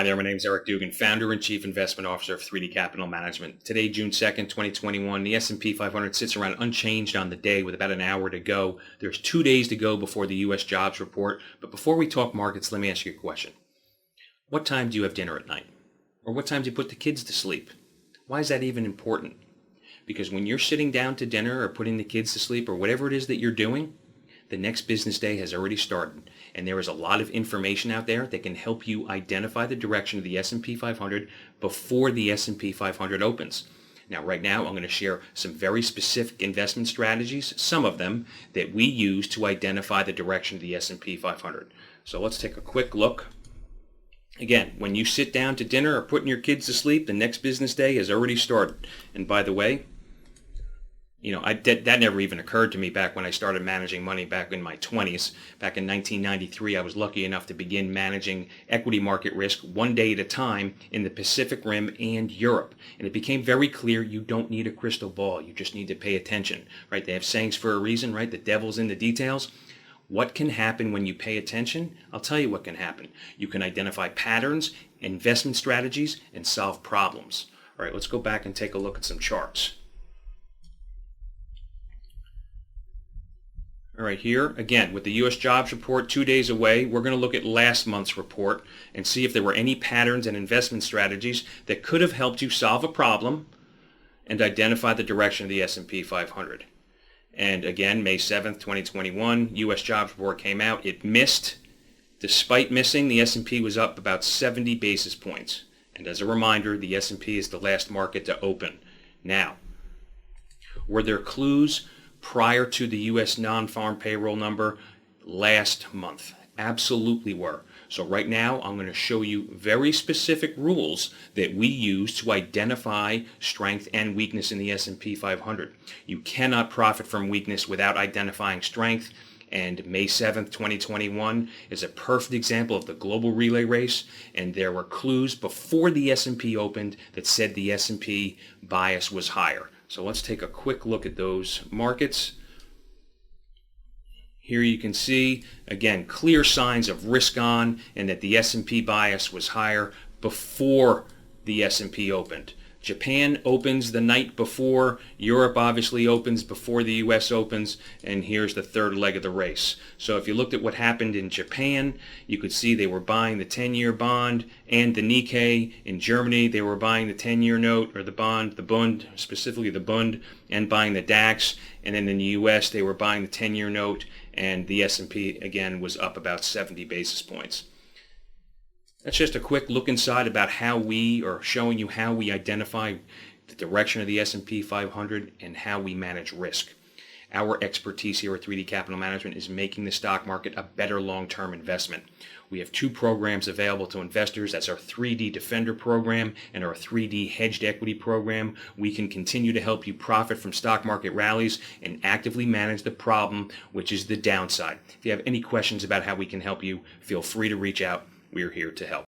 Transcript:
Hi there, my name is Eric Dugan, founder and chief investment officer of 3D Capital Management. Today, June 2nd, 2021, the S&P 500 sits around unchanged on the day with about an hour to go. There's 2 days to go before the U.S. jobs report. But before we talk markets, let me ask you a question. What time do you have dinner at night? Or what time do you put the kids to sleep? Why is that even important? Because when you're sitting down to dinner or putting the kids to sleep or whatever it is that you're doing, the next business day has already started, and there is a lot of information out there that can help you identify the direction of the S&P 500 before the S&P 500 opens. Now, right now, I'm going to share some very specific investment strategies, some of them that we use to identify the direction of the S&P 500. So let's take a quick look. Again, when you sit down to dinner or putting your kids to sleep, the next business day has already started. And by the way, that never even occurred to me back when I started managing money back in my 20s. Back in 1993, I was lucky enough to begin managing equity market risk one day at a time in the Pacific Rim and Europe. And it became very clear you don't need a crystal ball. You just need to pay attention, right? They have sayings for a reason, right? The devil's in the details. What can happen when you pay attention? I'll tell you what can happen. You can identify patterns, investment strategies, and solve problems. All right, let's go back and take a look at some charts. All right, here, again, with the U.S. jobs report 2 days away, we're going to look at last month's report and see if there were any patterns and investment strategies that could have helped you solve a problem and identify the direction of the S&P 500. And again, May 7th, 2021, U.S. jobs report came out. It missed. Despite missing, the S&P was up about 70 basis points. And as a reminder, the S&P is the last market to open. Now, were there clues prior to the U.S. non-farm payroll number last month? Absolutely were. So right now, I'm going to show you very specific rules that we use to identify strength and weakness in the S&P 500. You cannot profit from weakness without identifying strength. And May 7th, 2021 is a perfect example of the global relay race. And there were clues before the S&P opened that said the S&P bias was higher. So let's take a quick look at those markets. Here you can see, again, clear signs of risk on and that the S&P bias was higher before the S&P opened. Japan opens the night before. Europe obviously opens before the U.S. opens. And here's the third leg of the race. So if you looked at what happened in Japan, you could see they were buying the 10-year bond and the Nikkei. In Germany, they were buying the 10-year note or the Bund, specifically the Bund, and buying the DAX. And then in the U.S., they were buying the 10-year note, and the S&P, again, was up about 70 basis points. That's just a quick look inside about how we are showing you how we identify the direction of the S&P 500 and how we manage risk. Our expertise here at 3D Capital Management is making the stock market a better long-term investment. We have 2 programs available to investors. That's our 3D Defender program and our 3D Hedged Equity program. We can continue to help you profit from stock market rallies and actively manage the problem, which is the downside. If you have any questions about how we can help you, feel free to reach out. We're here to help.